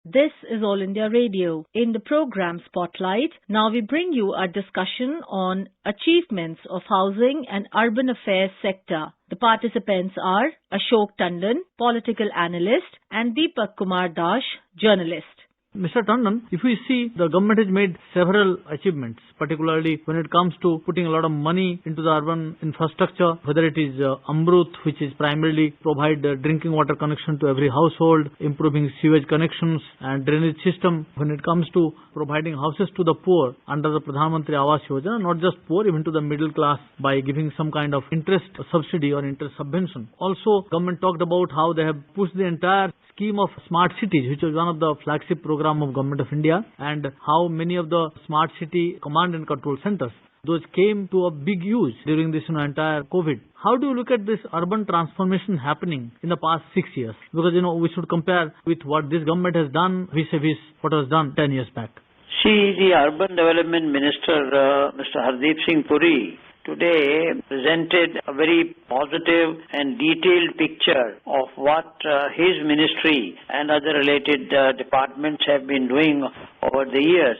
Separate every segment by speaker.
Speaker 1: This is All India Radio. In the program Spotlight, now we bring you a discussion on achievements of housing and urban affairs sector. The participants are Ashok Tandon, political analyst, and Deepak Kumar Dash, journalist.
Speaker 2: Mr. Tandon, if we see, the government has made several achievements, particularly when it comes to putting a lot of money into the urban infrastructure, whether it is Amrut, which is primarily provide drinking water connection to every household, improving sewage connections and drainage system. When it comes to providing houses to the poor under the Pradhan Mantri Awas Yojana, not just poor, even to the middle class by giving some kind of interest subsidy or interest subvention. Also, government talked about how they have pushed the entire scheme of smart cities, which was one of the flagship program of Government of India, and how many of the smart city command and control centers, those came to a big use during this entire COVID. How do you look at this urban transformation happening in the past 6 years? Because we should compare with what this government has done vis-a-vis what was done 10 years back.
Speaker 3: See, the Urban Development Minister, Mr. Hardeep Singh Puri, today presented a very positive and detailed picture of what his ministry and other related departments have been doing over the years.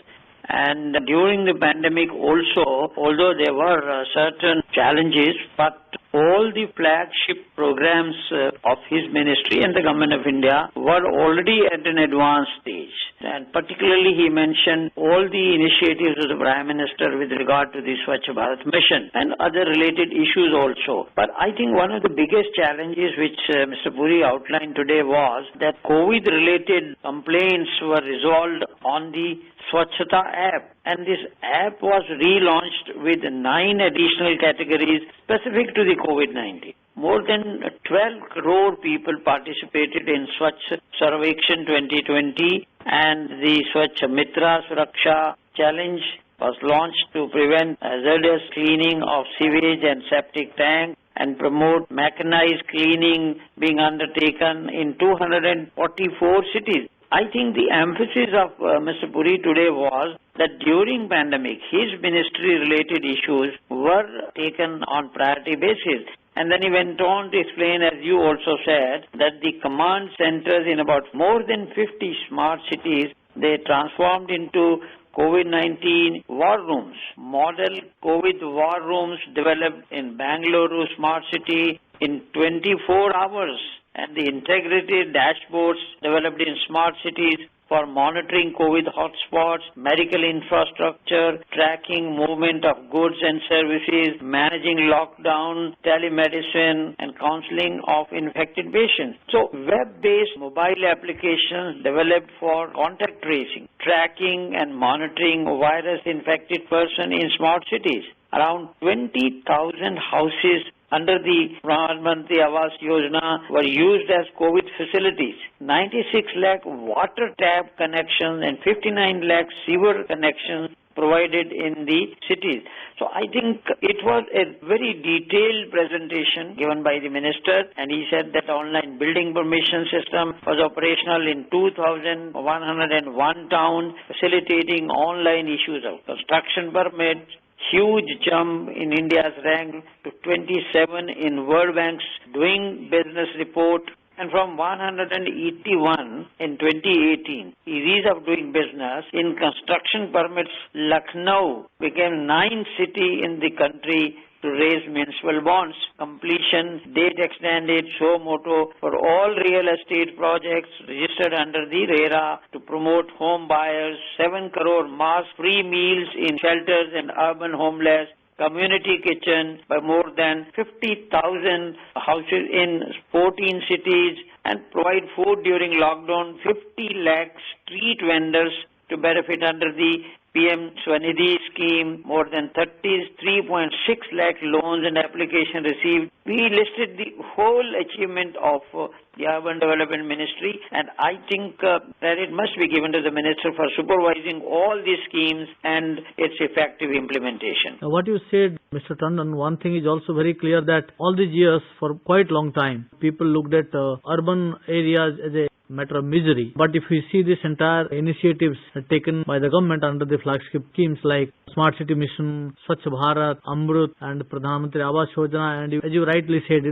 Speaker 3: And during the pandemic also, although there were certain challenges, but all the flagship programs of his ministry and the Government of India were already at an advanced stage. And particularly he mentioned all the initiatives of the Prime Minister with regard to the Swachh Bharat Mission and other related issues also. But I think one of the biggest challenges which Mr. Puri outlined today was that COVID-related complaints were resolved on the Swachhata app, and this app was relaunched with 9 additional categories specific to the COVID-19. More than 12 crore people participated in Swachh Sarvekshan 2020, and the Swachh Mitra Suraksha Challenge was launched to prevent hazardous cleaning of sewage and septic tanks and promote mechanized cleaning being undertaken in 244 cities. I think the emphasis of Mr. Puri today was that during pandemic, his ministry-related issues were taken on priority basis. And then he went on to explain, as you also said, that the command centers in about more than 50 smart cities, they transformed into COVID-19 war rooms. Model COVID war rooms developed in Bangalore Smart City in 24 hours. And the integrated dashboards developed in smart cities for monitoring COVID hotspots, medical infrastructure, tracking movement of goods and services, managing lockdown, telemedicine, and counseling of infected patients. So, web-based mobile applications developed for contact tracing, tracking and monitoring a virus-infected person in smart cities. Around 20,000 houses under the Pradhan Mantri Awas Yojana were used as COVID facilities. 96 lakh water tap connections and 59 lakh sewer connections provided in the cities. So I think it was a very detailed presentation given by the minister, and he said that online building permission system was operational in 2,101 towns, facilitating online issues of construction permits. Huge jump in India's rank to 27 in World Bank's Doing Business report, and from 181 in 2018, ease of doing business in construction permits, Lucknow became 9th city in the country to raise municipal bonds. Completion date extended so motto for all real estate projects registered under the RERA to promote home buyers. 7 crore mass free meals in shelters and urban homeless. Community kitchen by more than 50,000 houses in 14 cities, and provide food during lockdown. 50 lakh street vendors to benefit under the PM Swanidhi scheme. More than 33.6 lakh loans and application received. We listed the whole achievement of the Urban Development Ministry, and I think credit must be given to the Minister for supervising all these schemes and its effective implementation.
Speaker 2: Now, what you said, Mr. Tandon, one thing is also very clear, that all these years, for quite long time, people looked at urban areas as a matter of misery. But if we see this entire initiatives taken by the government under the flagship schemes like Smart City Mission, Swachh Bharat, Amrut, and Pradhan Mantri Awas Yojana, and as you rightly said,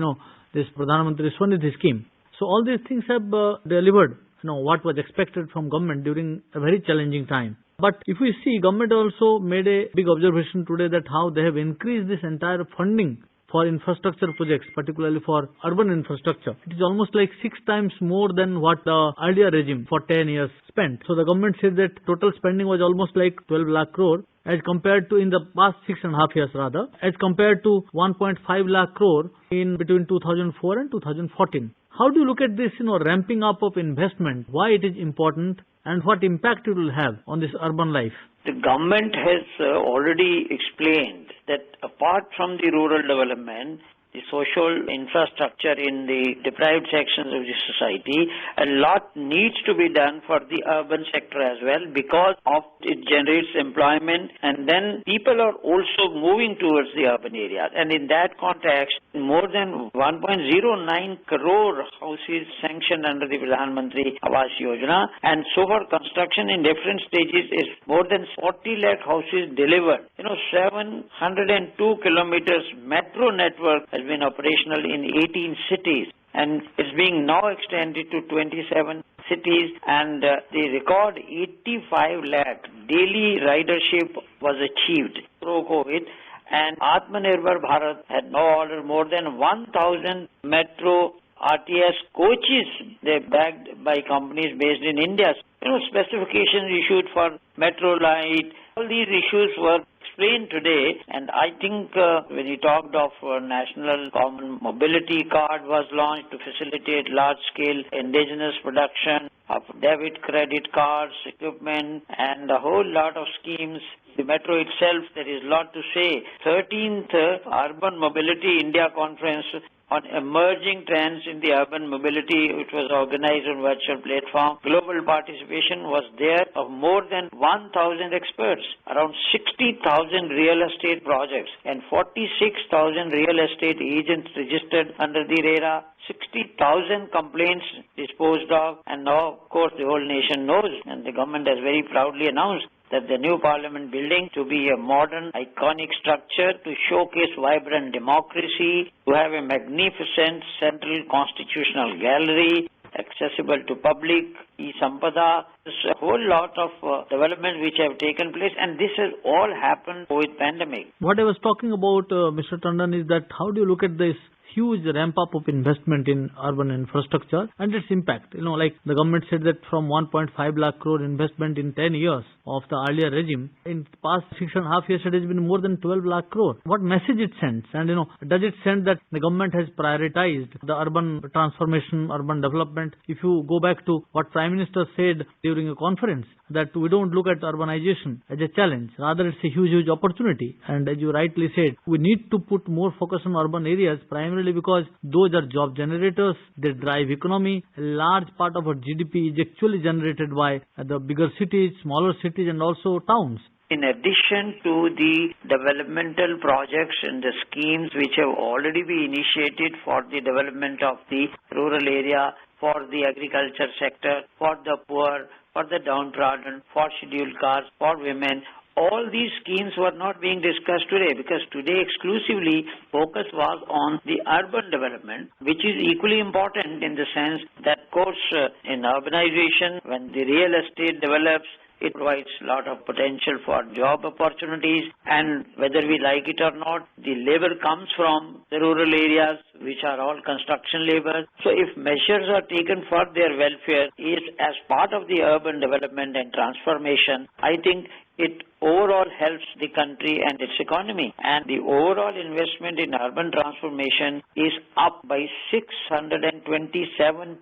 Speaker 2: this Pradhan Mantri Swanidhi scheme. So all these things have delivered what was expected from government during a very challenging time. But if we see, government also made a big observation today that how they have increased this entire funding for infrastructure projects, particularly for urban infrastructure. It is almost like 6 times more than what the earlier regime for 10 years spent. So the government said that total spending was almost like 12 lakh crore as compared to in the past 6.5 years rather, as compared to 1.5 lakh crore in between 2004 and 2014. How do you look at this, ramping up of investment, why it is important and what impact it will have on this urban life?
Speaker 3: The government has already explained that apart from the rural development, the social infrastructure in the deprived sections of the society, a lot needs to be done for the urban sector as well because of it generates employment and then people are also moving towards the urban areas. And in that context, more than 1.09 crore houses sanctioned under the Pradhan Mantri Awas Yojana, and so far construction in different stages is more than 40 lakh houses delivered. 702 kilometers metro network has been operational in 18 cities and it's being now extended to 27 cities, and the record 85 lakh daily ridership was achieved through COVID. And Atmanirbhar Bharat had now ordered more than 1,000 metro RTS coaches. They backed by companies based in India. Specifications issued for metro light. All these issues were explained today, and I think when he talked of National Common Mobility Card was launched to facilitate large-scale indigenous production of debit, credit cards, equipment, and a whole lot of schemes. The metro itself, there is a lot to say. 13th Urban Mobility India Conference on emerging trends in the urban mobility, which was organized on virtual platform. Global participation was there of more than 1,000 experts, around 60,000 real estate projects and 46,000 real estate agents registered under the RERA. 60,000 complaints disposed of, and now, of course, the whole nation knows, and the government has very proudly announced that the new parliament building to be a modern, iconic structure to showcase vibrant democracy, to have a magnificent central constitutional gallery, accessible to public, e-Sampada. There's a whole lot of developments which have taken place, and this has all happened with pandemic.
Speaker 2: What I was talking about, Mr. Tandon, is that how do you look at this huge ramp up of investment in urban infrastructure and its impact? Like the government said that from 1.5 lakh crore investment in 10 years of the earlier regime, in past 6.5 years it has been more than 12 lakh crore. What message it sends? And does it send that the government has prioritized the urban transformation, urban development? If you go back to what Prime Minister said during a conference, that we don't look at urbanization as a challenge, rather it's a huge opportunity. And as you rightly said, we need to put more focus on urban areas, primarily because those are job generators, they drive economy. A large part of our GDP is actually generated by the bigger cities, smaller cities and also towns.
Speaker 3: In addition to the developmental projects and the schemes which have already been initiated for the development of the rural area, for the agriculture sector, for the poor, for the downtrodden, for scheduled castes, for women, all these schemes were not being discussed today because today exclusively focus was on the urban development, which is equally important in the sense that, of course, in urbanization, when the real estate develops, it provides a lot of potential for job opportunities, and whether we like it or not, the labor comes from the rural areas, which are all construction labor. So if measures are taken for their welfare is as part of the urban development and transformation, I think it overall helps the country and its economy. And the overall investment in urban transformation is up by 627%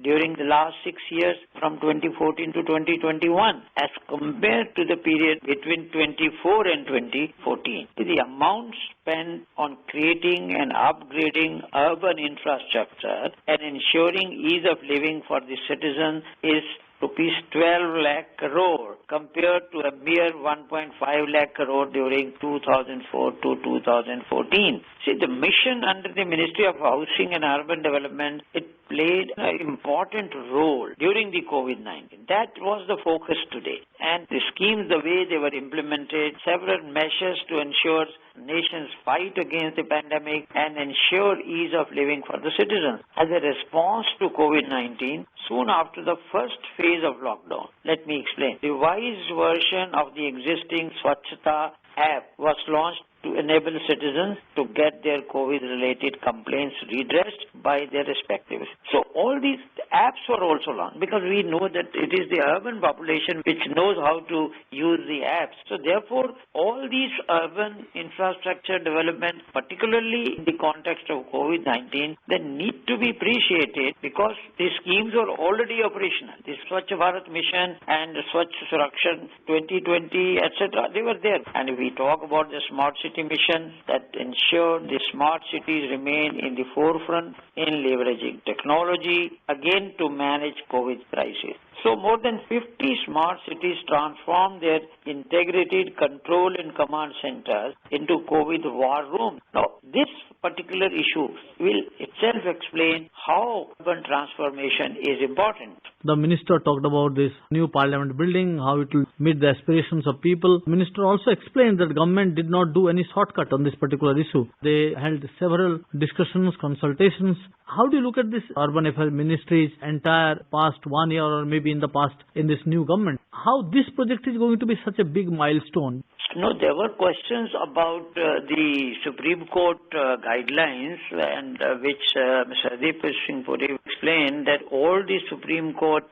Speaker 3: during the last 6 years from 2014 to 2021 as compared to the period between 2024 and 2014. The amount spent on creating and upgrading urban infrastructure and ensuring ease of living for the citizen is rupees 12 lakh crore compared to a mere 1.5 lakh crore during 2004 to 2014. See, the mission under the Ministry of Housing and Urban Development, it played an important role during the COVID-19. That was the focus today. And the schemes, the way they were implemented, several measures to ensure nation's fight against the pandemic and ensure ease of living for the citizens. As a response to COVID-19, soon after the first phase of lockdown, let me explain. The revised version of the existing Swachhata app was launched to enable citizens to get their COVID-related complaints redressed by their respectives. So all these apps were also launched because we know that it is the urban population which knows how to use the apps. So therefore, all these urban infrastructure development, particularly in the context of COVID-19, they need to be appreciated because the schemes are already operational. The Swachh Bharat Mission and the Swachh Surakshan 2020, etc., they were there. And if we talk about the Smart City Mission that ensured the smart cities remain in the forefront in leveraging technology, again to manage COVID crisis. So more than 50 smart cities transformed their integrated control and command centers into COVID war rooms. Now, this particular issue will itself explain how urban transformation is important.
Speaker 2: The minister talked about this new parliament building, how it will meet the aspirations of people. The minister also explained that government did not do any shortcut on this particular issue. They held several discussions, consultations. How do you look at this urban affairs ministry's entire past 1 year or maybe in the past in this new government? How this project is going to be such a big milestone?
Speaker 3: No, there were questions about the Supreme Court guidelines and which Mr. Hardeep Singh Puri explained that all the Supreme Court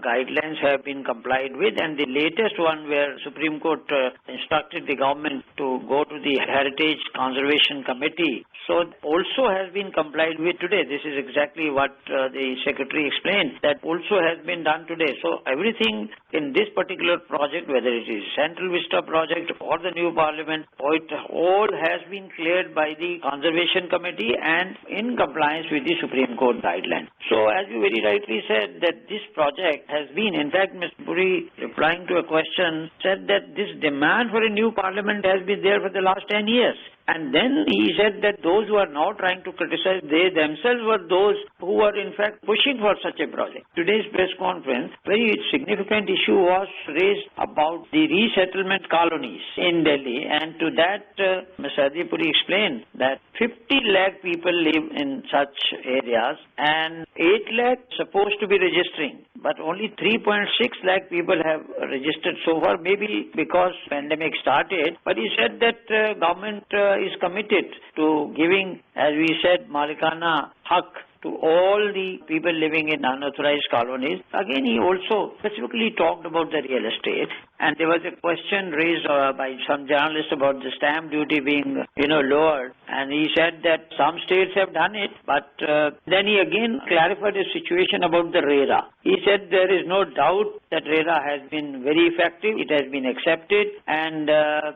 Speaker 3: guidelines have been complied with, and the latest one where Supreme Court instructed the government to go to the Heritage Conservation Committee. So also has been complied with today. This is exactly what the Secretary explained, that also has been done today. So everything in this particular project, whether it is Central Vista project or the new parliament, it all has been cleared by the Conservation Committee and in compliance with the Supreme Court guidelines. So as you very rightly said that this project has been, in fact, Mr. Puri replying to a question said that this demand for a new parliament has been there for the last 10 years. And then he said that those who are now trying to criticize, they themselves were those who were in fact pushing for such a project. Today's press conference, very significant issue was raised about the resettlement colonies in Delhi, and to that Mr. Hardeep Puri explained that 50 lakh people live in such areas and 8 lakh supposed to be registering, but only 3.6 lakh people have registered so far, maybe because pandemic started. But he said that government is committed to giving, as we said, Malikana Haq to all the people living in unauthorized colonies. Again, he also specifically talked about the real estate, and there was a question raised by some journalists about the stamp duty being, lowered, and he said that some states have done it, but then he again clarified the situation about the RERA. He said there is no doubt that RERA has been very effective, it has been accepted, and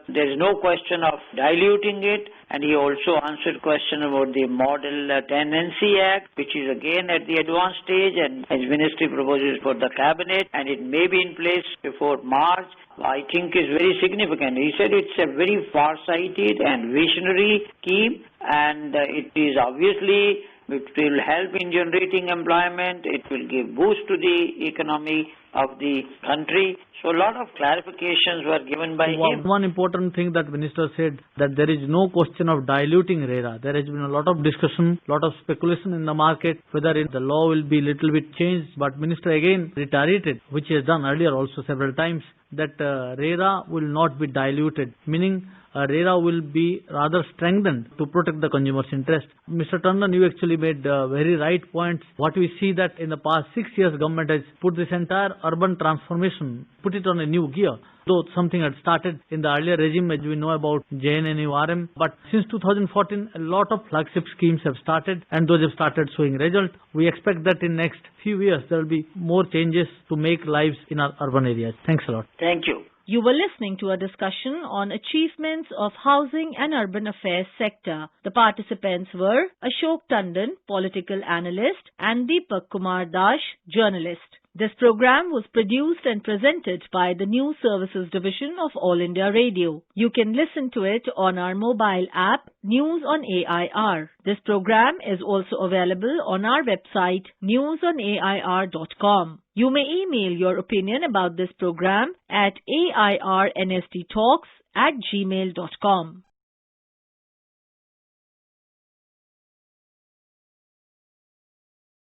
Speaker 3: there is no question of diluting it. And he also answered question about the Model Tenancy Act, which is again at the advanced stage, and his ministry proposes for the cabinet, and it may be in place before March. I think is very significant. He said it's a very far-sighted and visionary scheme, and it is obviously, it will help in generating employment, it will give boost to the economy of the country. So a lot of clarifications were given by him.
Speaker 2: One important thing that Minister said, that there is no question of diluting RERA. There has been a lot of discussion, lot of speculation in the market, whether the law will be little bit changed. But Minister again reiterated, which he has done earlier also several times, that RERA will not be diluted, meaning RERA will be rather strengthened to protect the consumer's interest. Mr. Tandon, you actually made very right points. What we see that in the past 6 years, government has put this entire urban transformation, put it on a new gear. Though something had started in the earlier regime, as we know about JNNURM, but since 2014, a lot of flagship schemes have started, and those have started showing result. We expect that in next few years, there will be more changes to make lives in our urban areas. Thanks a lot.
Speaker 3: Thank you.
Speaker 1: You were listening to a discussion on achievements of housing and urban affairs sector. The participants were Ashok Tandon, political analyst, and Deepak Kumar Dash, journalist. This program was produced and presented by the News Services Division of All India Radio. You can listen to it on our mobile app, News on AIR. This program is also available on our website, newsonair.com. You may email your opinion about this program at airnsttalks@gmail.com.